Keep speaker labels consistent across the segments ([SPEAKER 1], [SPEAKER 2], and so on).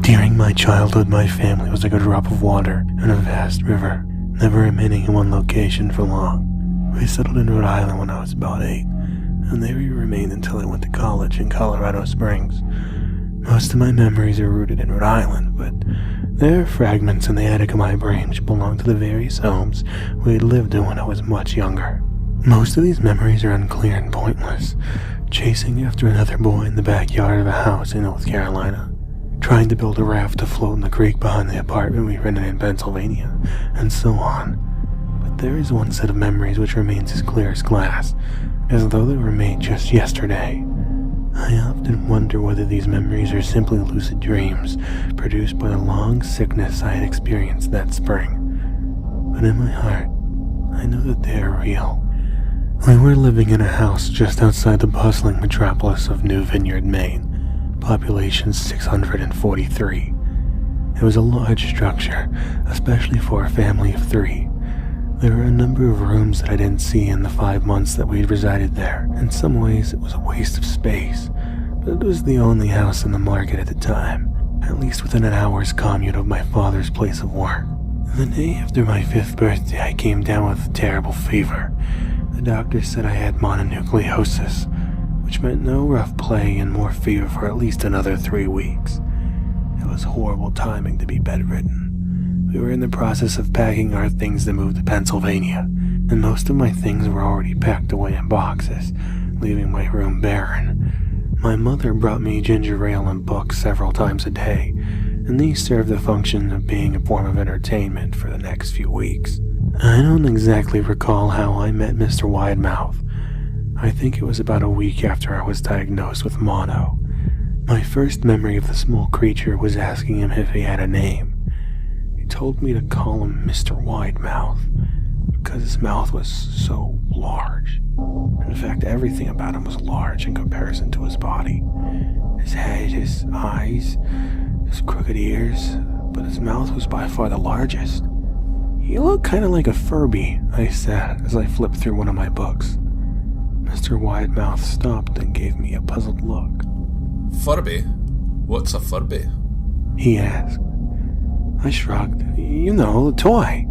[SPEAKER 1] During my childhood, my family was like a drop of water in a vast river, never remaining in one location for long. We settled in Rhode Island when I was about 8, and there we remained until I went to college in Colorado Springs. Most of my memories are rooted in Rhode Island, but there are fragments in the attic of my brain which belong to the various homes we had lived in when I was much younger. Most of these memories are unclear and pointless, chasing after another boy in the backyard of a house in North Carolina, trying to build a raft to float in the creek behind the apartment we rented in Pennsylvania, and so on. But there is one set of memories which remains as clear as glass, as though they were made just yesterday. I often wonder whether these memories are simply lucid dreams produced by the long sickness I had experienced that spring. But in my heart, I know that they are real. We were living in a house just outside the bustling metropolis of New Vineyard, Maine, population 643. It was a large structure, especially for a family of 3. There were a number of rooms that I didn't see in the 5 months that we'd resided there. In some ways, it was a waste of space, but it was the only house in the market at the time, at least within an hour's commute of my father's place of work. The day after my 5th birthday, I came down with a terrible fever. The doctor said I had mononucleosis, which meant no rough play and more fever for at least another 3 weeks. It was horrible timing to be bedridden. We were in the process of packing our things to move to Pennsylvania, and most of my things were already packed away in boxes, leaving my room barren. My mother brought me ginger ale and books several times a day, and these served the function of being a form of entertainment for the next few weeks. I don't exactly recall how I met Mr. Widemouth. I think it was about a week after I was diagnosed with mono. My first memory of the small creature was asking him if he had a name. He told me to call him Mr. Widemouth, because his mouth was so large. In fact, everything about him was large in comparison to his body. His head, his eyes, his crooked ears, but his mouth was by far the largest. "You look kind of like a Furby," I said as I flipped through one of my books. Mr. Widemouth stopped and gave me a puzzled look.
[SPEAKER 2] "Furby? What's a Furby?" he asked.
[SPEAKER 1] I shrugged. "You know, the toy.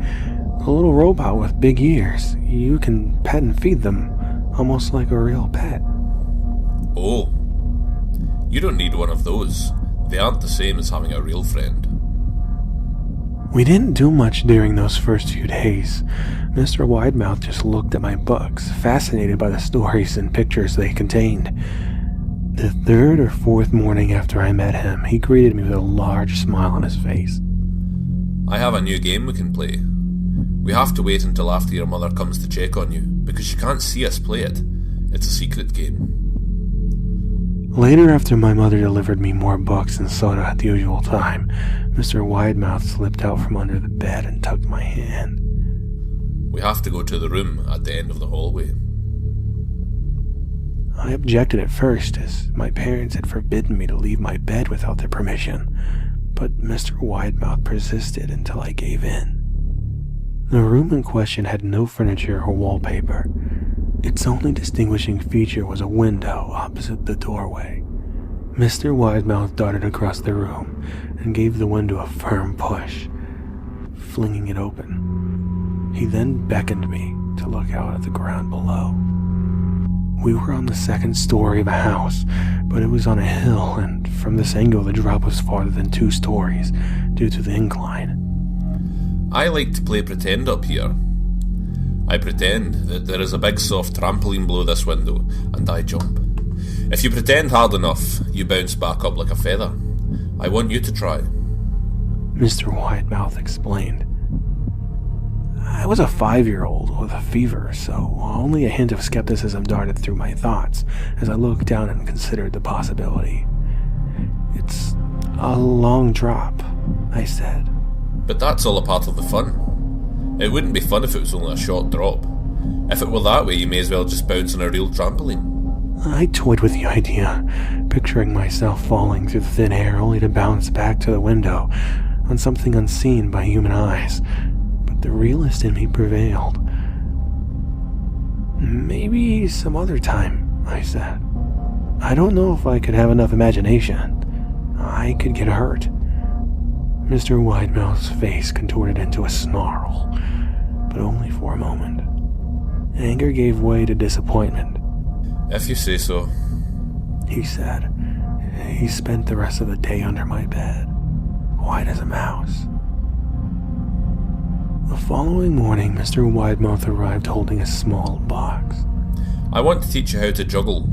[SPEAKER 1] A little robot with big ears. You can pet and feed them, almost like a real pet."
[SPEAKER 2] "Oh. You don't need one of those. They aren't the same as having a real friend."
[SPEAKER 1] We didn't do much during those first few days. Mr. Widemouth just looked at my books, fascinated by the stories and pictures they contained. The 3rd or 4th morning after I met him, he greeted me with a large smile on his face.
[SPEAKER 2] "I have a new game we can play. We have to wait until after your mother comes to check on you, because she can't see us play it. It's a secret game."
[SPEAKER 1] Later, after my mother delivered me more books and soda at the usual time, Mr. Widemouth slipped out from under the bed and tugged my hand.
[SPEAKER 2] "We have to go to the room at the end of the hallway."
[SPEAKER 1] I objected at first, as my parents had forbidden me to leave my bed without their permission, but Mr. Widemouth persisted until I gave in. The room in question had no furniture or wallpaper. Its only distinguishing feature was a window opposite the doorway. Mr. Widemouth darted across the room and gave the window a firm push, flinging it open. He then beckoned me to look out at the ground below. We were on the 2nd story of a house, but it was on a hill, and from this angle the drop was farther than 2 stories due to the incline.
[SPEAKER 2] "I like to play pretend up here. I pretend that there is a big soft trampoline below this window, and I jump. If you pretend hard enough, you bounce back up like a feather. I want you to try."
[SPEAKER 1] Mr. Widemouth explained. I was a 5-year-old with a fever, so only a hint of skepticism darted through my thoughts as I looked down and considered the possibility. "It's a long drop," I said.
[SPEAKER 2] "But that's all a part of the fun. It wouldn't be fun if it was only a short drop. If it were that way, you may as well just bounce on a real trampoline."
[SPEAKER 1] I toyed with the idea, picturing myself falling through the thin air only to bounce back to the window on something unseen by human eyes, but the realist in me prevailed. "Maybe some other time," I said. "I don't know if I could have enough imagination. I could get hurt. Mr. Widemouth's face contorted into a snarl, but only for a moment. Anger gave way to disappointment.
[SPEAKER 2] If you say so,
[SPEAKER 1] he said. He spent the rest of the day under my bed, white as a mouse. The following morning, Mr. Widemouth arrived holding a small box.
[SPEAKER 2] I want to teach you how to juggle.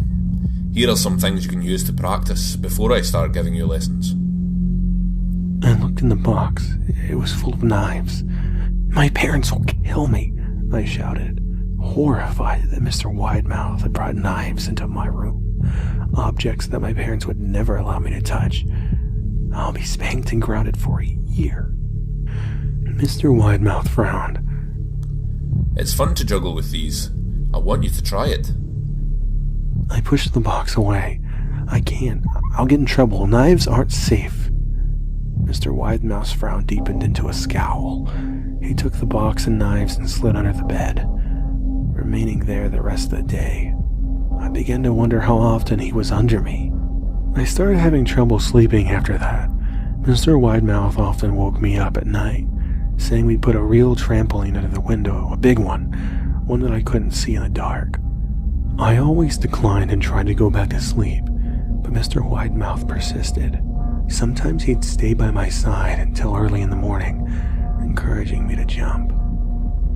[SPEAKER 2] Here are some things you can use to practice before I start giving you lessons.
[SPEAKER 1] I looked in the box. It was full of knives. My parents will kill me, I shouted, horrified that Mr. Widemouth had brought knives into my room, objects that my parents would never allow me to touch. I'll be spanked and grounded for a year. Mr. Widemouth frowned.
[SPEAKER 2] It's fun to juggle with these. I want you to try it.
[SPEAKER 1] I pushed the box away. I can't. I'll get in trouble. Knives aren't safe. Mr. Widemouth's frown deepened into a scowl. He took the box and knives and slid under the bed, remaining there the rest of the day. I began to wonder how often he was under me. I started having trouble sleeping after that. Mr. Widemouth often woke me up at night, saying we'd put a real trampoline under the window, a big one that I couldn't see in the dark. I always declined and tried to go back to sleep, but Mr. Widemouth persisted. Sometimes he'd stay by my side until early in the morning, encouraging me to jump.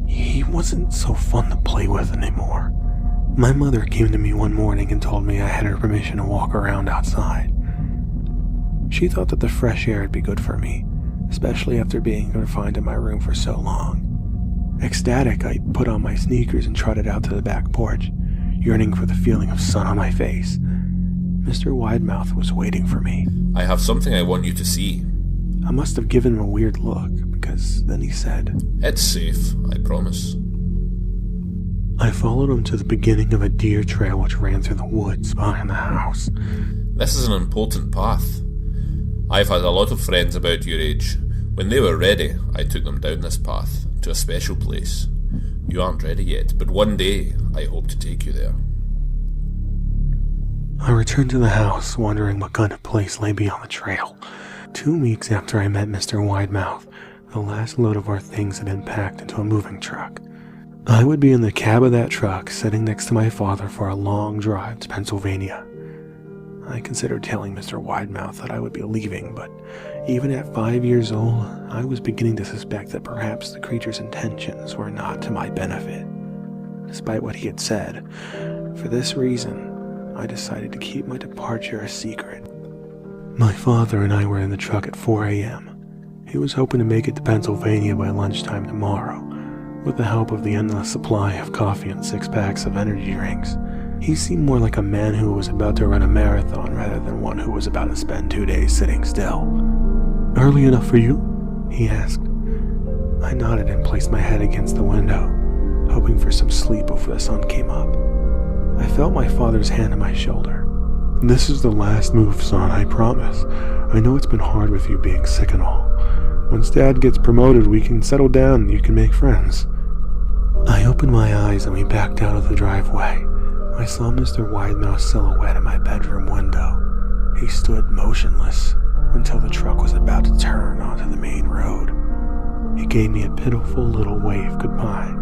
[SPEAKER 1] He wasn't so fun to play with anymore. My mother came to me one morning and told me I had her permission to walk around outside. She thought that the fresh air would be good for me, especially after being confined in my room for so long. Ecstatic, I put on my sneakers and trotted out to the back porch, yearning for the feeling of sun on my face. Mr. Widemouth was waiting for me.
[SPEAKER 2] I have something I want you to see.
[SPEAKER 1] I must have given him a weird look, because then he said,
[SPEAKER 2] It's safe, I promise.
[SPEAKER 1] I followed him to the beginning of a deer trail which ran through the woods behind the house.
[SPEAKER 2] This is an important path. I've had a lot of friends about your age. When they were ready, I took them down this path, to a special place. You aren't ready yet, but one day I hope to take you there.
[SPEAKER 1] I returned to the house, wondering what kind of place lay beyond the trail. 2 weeks after I met Mr. Widemouth, the last load of our things had been packed into a moving truck. I would be in the cab of that truck, sitting next to my father for a long drive to Pennsylvania. I considered telling Mr. Widemouth that I would be leaving, but even at 5 years old, I was beginning to suspect that perhaps the creature's intentions were not to my benefit. Despite what he had said, for this reason, I decided to keep my departure a secret. My father and I were in the truck at 4 a.m. He was hoping to make it to Pennsylvania by lunchtime tomorrow, with the help of the endless supply of coffee and 6 packs of energy drinks. He seemed more like a man who was about to run a marathon rather than one who was about to spend 2 days sitting still. Early enough for you? He asked. I nodded and placed my head against the window, hoping for some sleep before the sun came up. I felt my father's hand on my shoulder. This is the last move, son, I promise. I know it's been hard with you being sick and all. Once Dad gets promoted, we can settle down and you can make friends. I opened my eyes and we backed out of the driveway. I saw Mr. Widemouth's silhouette in my bedroom window. He stood motionless until the truck was about to turn onto the main road. He gave me a pitiful little wave goodbye.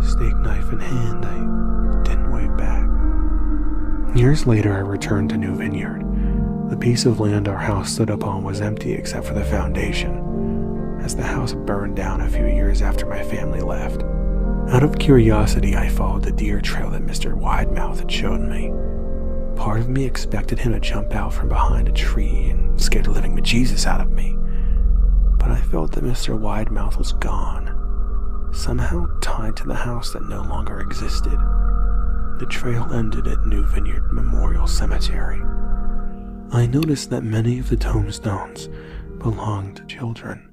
[SPEAKER 1] Steak knife in hand, I didn't wave back. Years later, I returned to New Vineyard. The piece of land our house stood upon was empty except for the foundation, as the house burned down a few years after my family left. Out of curiosity, I followed the deer trail that Mr. Widemouth had shown me. Part of me expected him to jump out from behind a tree and scare the living bejesus out of me, but I felt that Mr. Widemouth was gone, somehow tied to the house that no longer existed. The trail ended at New Vineyard Memorial Cemetery. I noticed that many of the tombstones belonged to children.